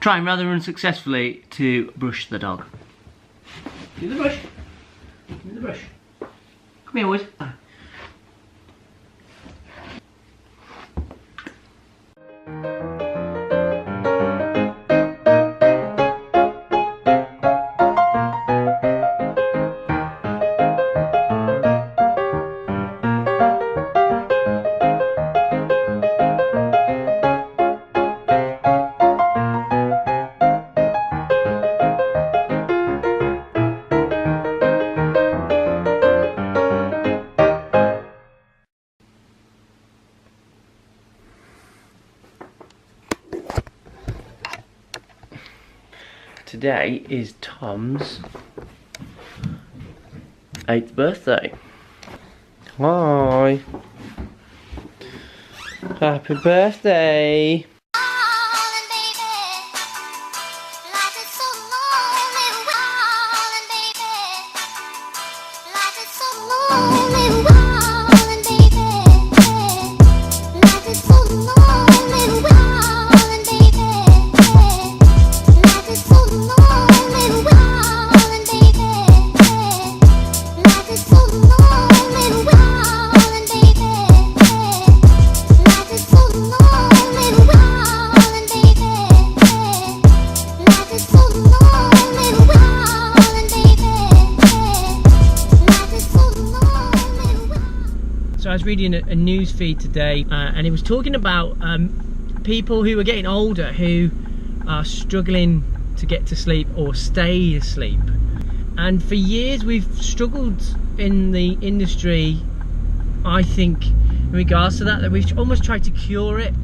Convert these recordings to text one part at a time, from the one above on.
trying rather unsuccessfully to brush the dog. Do the brush. Do the brush. Come here, Wood. Today is Tom's 8th birthday. Hi. Happy birthday. So I was reading a news feed today and it was talking about people who are getting older who are struggling to get to sleep or stay asleep. And for years we've struggled in the industry, I think, in regards to that we've almost tried to cure it.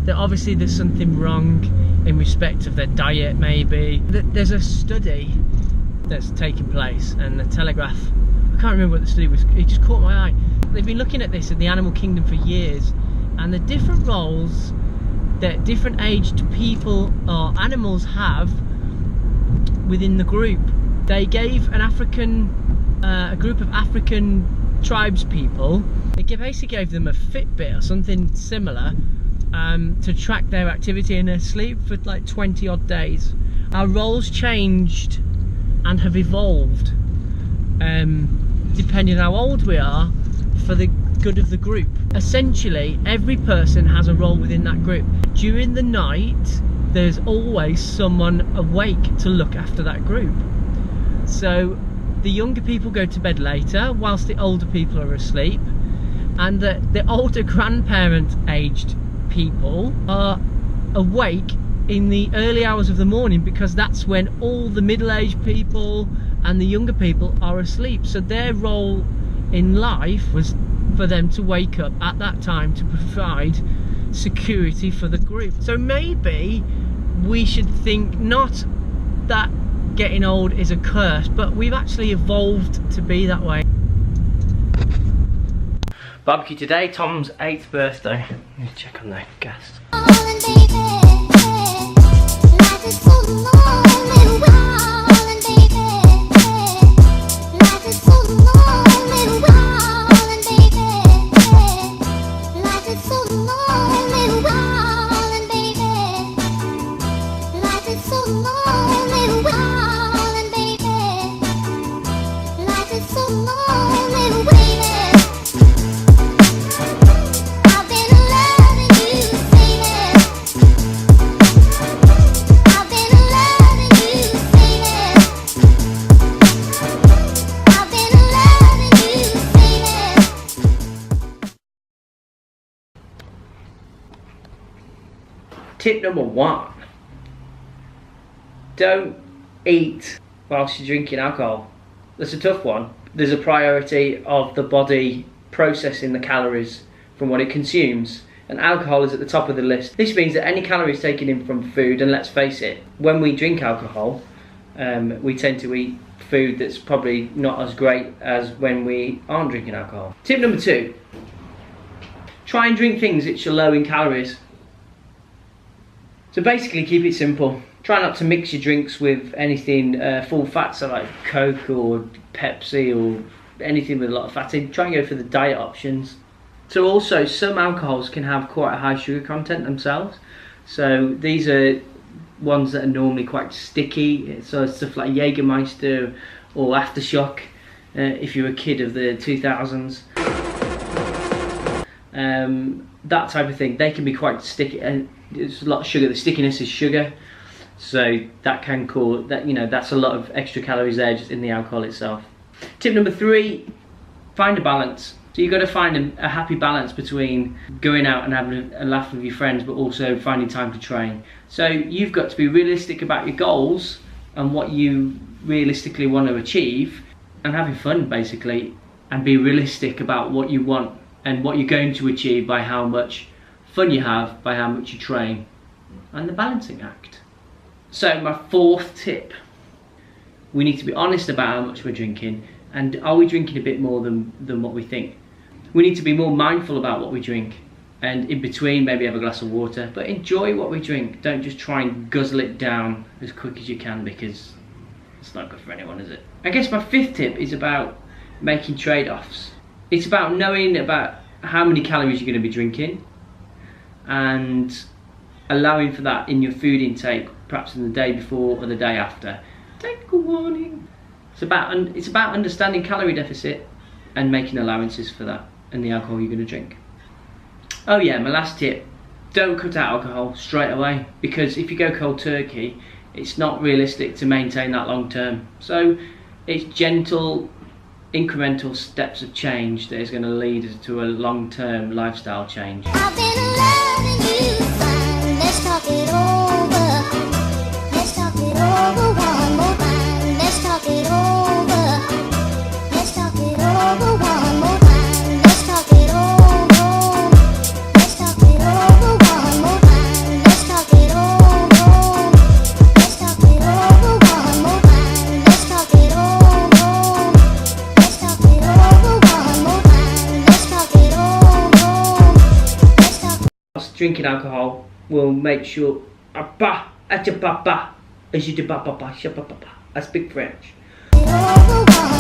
That obviously there's something wrong in respect of their diet, maybe. There's a study that's taken place, and the Telegraph, I can't remember what the study was, it just caught my eye. They've been looking at this in the animal kingdom for years, and the different roles that different aged people or animals have within the group. They gave an a group of African tribes people, they basically gave them a Fitbit or something similar to track their activity and their sleep for like 20 odd days. Our roles changed and have evolved depending on how old we are, for the good of the group. Essentially, every person has a role within that group. During the night, there's always someone awake to look after that group. So the younger people go to bed later whilst the older people are asleep, and the older grandparent aged people are awake in the early hours of the morning, because that's when all the middle-aged people and the younger people are asleep. So their role in life was for them to wake up at that time to provide security for the group. So maybe we should think not that getting old is a curse, but we've actually evolved to be that way. Barbecue today, Tom's 8th birthday. Let me check on the gas. Tip number 1, don't eat whilst you're drinking alcohol. That's a tough one. There's a priority of the body processing the calories from what it consumes, and alcohol is at the top of the list. This means that any calories taken in from food, and let's face it, when we drink alcohol, we tend to eat food that's probably not as great as when we aren't drinking alcohol. Tip number 2, try and drink things which are low in calories. So basically, keep it simple. Try not to mix your drinks with anything full fat, so like Coke or Pepsi or anything with a lot of fat in. Try and go for the diet options. So also, some alcohols can have quite a high sugar content themselves. So these are ones that are normally quite sticky, so stuff like Jägermeister or Aftershock, if you're a kid of the 2000s. That type of thing, they can be quite sticky, and there's a lot of sugar. The stickiness is sugar, so that can cause that, you know, that's a lot of extra calories there just in the alcohol itself. Tip number 3, find a balance. So you've got to find a happy balance between going out and having a laugh with your friends, but also finding time to train. So you've got to be realistic about your goals and what you realistically want to achieve, and having fun basically, and be realistic about what you want and what you're going to achieve by how much fun you have, by how much you train, and the balancing act. So my 4th tip, we need to be honest about how much we're drinking, and are we drinking a bit more than what we think. We need to be more mindful about what we drink, and in between maybe have a glass of water, but enjoy what we drink. Don't just try and guzzle it down as quick as you can, because it's not good for anyone, is it? I guess my 5th tip is about making trade-offs. It's about knowing about how many calories you're going to be drinking, and allowing for that in your food intake, perhaps in the day before or the day after. Technical warning. It's about understanding calorie deficit and making allowances for that and the alcohol you're going to drink. Oh yeah, my last tip, don't cut out alcohol straight away, because if you go cold turkey, it's not realistic to maintain that long term. So it's gentle, incremental steps of change that is going to lead us to a long-term lifestyle change. I've been loving you fine. Let's talk it over. Let's talk it over one more time. Let's talk it over. Let's talk it over one more time. Let's talk it over. Let's talk it over one more time. Let's talk it over. Let's talk it over one more time. Let's talk it over. Let's talk it over one more time. Let's talk it over. Let's talk. Drinking alcohol will make sure I speak French. Over one